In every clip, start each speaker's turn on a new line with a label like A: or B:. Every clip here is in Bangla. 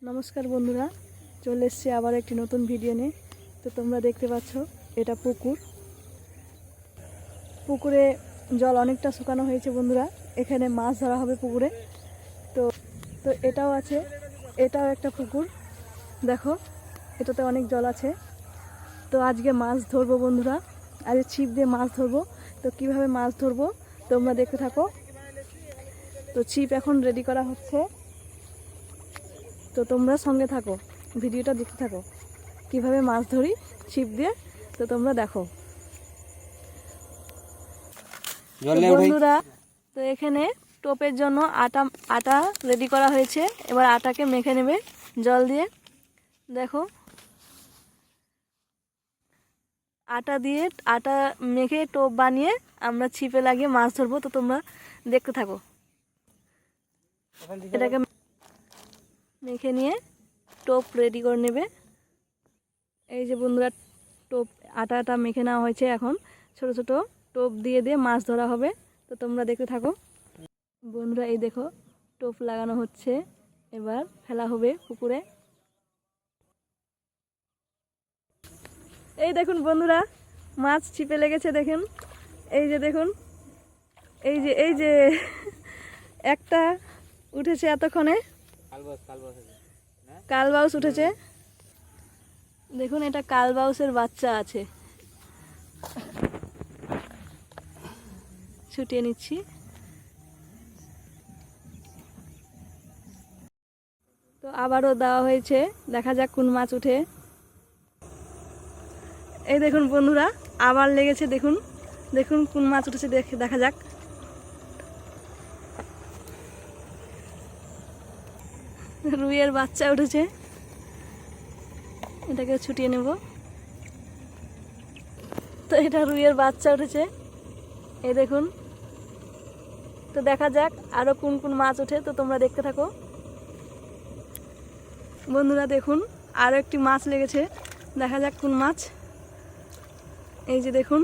A: নমস্কার বন্ধুরা, চলে এসেছি আবার একটি নতুন ভিডিও নিয়ে। তো তোমরা দেখতে পাচ্ছ এটা পুকুরে জল অনেকটা শুকানো হয়েছে বন্ধুরা। এখানে মাছ ধরা হবে পুকুরে। তো তো এটাও আছে, এটাও একটা পুকুর। দেখো এটাতে অনেক জল আছে। তো আজকে মাছ ধরবো বন্ধুরা, আজকে ছিপ দিয়ে মাছ ধরবো। তো কিভাবে মাছ ধরবো তোমরা দেখতে থাকো। তো ছিপ এখন রেডি করা হচ্ছে, তো তোমরা সঙ্গে থাকো, ভিডিওটা দেখতে থাকো কিভাবে মাছ ধরি ছিপ দিয়ে। তো তোমরা দেখো বন্ধুরা। তো এখানে টোপের জন্য আটা রেডি করা হয়েছে। এবার আটাকে মেখে নেবে জল দিয়ে। দেখো আটা মেখে টোপ বানিয়ে আমরা ছিপে লাগিয়ে মাছ ধরবো। তো তোমরা দেখতে থাকো। এটাকে মেখে নিয়ে টোপ রেডি করে নেবে। এই যে বন্ধুরা, টোপ আটাটা মেখে নেওয়া হয়েছে। এখন ছোট ছোট টোপ দিয়ে দিয়ে মাছ ধরা হবে। তো তোমরা দেখতে থাকো বন্ধুরা। এই দেখো টোপ লাগানো হচ্ছে, এবার ফেলা হবে পুকুরে। এই দেখুন বন্ধুরা, মাছ ছিপে লেগেছে দেখুন। এই যে দেখুন, এই যে একটা উঠেছে এতক্ষণে, কালবাউস উঠেছে। দেখুন এটা কালবাউসের বাচ্চা আছে, ছুটিয়ে নিচ্ছি। তো আবারও দেওয়া হয়েছে, দেখা যাক কোন মাছ উঠে। এই দেখুন বন্ধুরা, আবার লেগেছে। দেখুন দেখুন কোন মাছ উঠেছে, দেখা যাক। রুইয়ের বাচ্চা উঠেছে, এটাকে ছুটিয়ে নেব। তো এটা রুইয়ের বাচ্চা উঠেছে, এই দেখুন। তো দেখা যাক আরও কোন কোন মাছ ওঠে। তো তোমরা দেখতে থাকো বন্ধুরা। দেখুন আরও একটি মাছ লেগেছে, দেখা যাক কোন মাছ। এই যে দেখুন,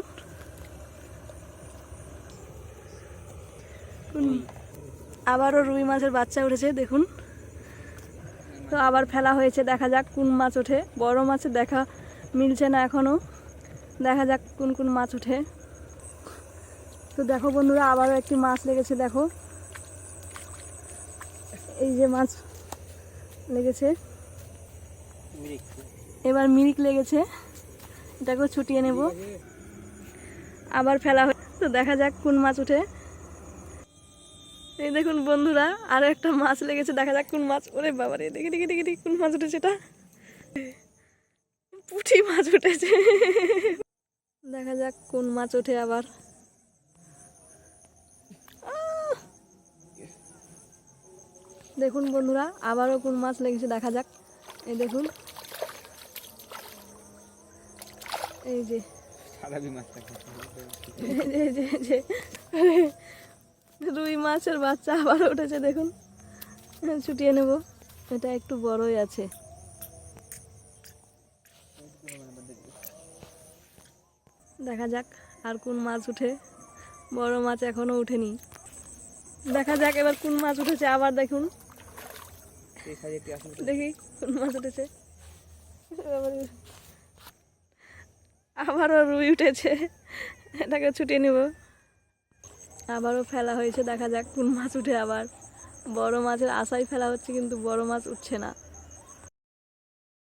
A: আবারও রুই মাছের বাচ্চা উঠেছে দেখুন। তো আবার ফেলা হয়েছে, দেখা যাক কোন মাছ ওঠে। বড় মাছের দেখা মিলছে না এখনও, দেখা যাক কোন কোন মাছ ওঠে। তো দেখো বন্ধুরা, আবারও একটি মাছ লেগেছে। দেখো এই যে মাছ লেগেছে, এবার মিরিক লেগেছে, এটাকেও ছুটিয়ে নেব। আবার ফেলা হয়, তো দেখা যাক কোন মাছ ওঠে। এই দেখুন বন্ধুরা, আরও একটা মাছ লেগেছে, দেখা যাক কোন মাছ। ওরে বাবা রে, দেখি দেখি দেখি দেখি কোন মাছ উঠেছে। এটা পুঁটি মাছ উঠেছে, দেখা যাক কোন মাছ ওঠে আবার। দেখুন বন্ধুরা, আবারও কোন মাছ লেগেছে, দেখা যাক। এই দেখুন, এই যে রুই মাছের বাচ্চা আবার উঠেছে দেখুন। ছুটিয়ে নেব, এটা একটু বড়ই আছে। দেখা যাক আর কোন মাছ উঠে। বড় মাছ এখনো উঠেনি, দেখা যাক এবার কোন মাছ উঠেছে। আবার দেখুন, দেখি কোন মাছ উঠেছে। আবারও রুই উঠেছে, এটাকে ছুটিয়ে নেব। আবারও ফেলা হয়েছে, দেখা যাক কোন মাছ উঠে আবার। বড় মাছের আশায় ফেলা হচ্ছে, কিন্তু বড় মাছ উঠছে না।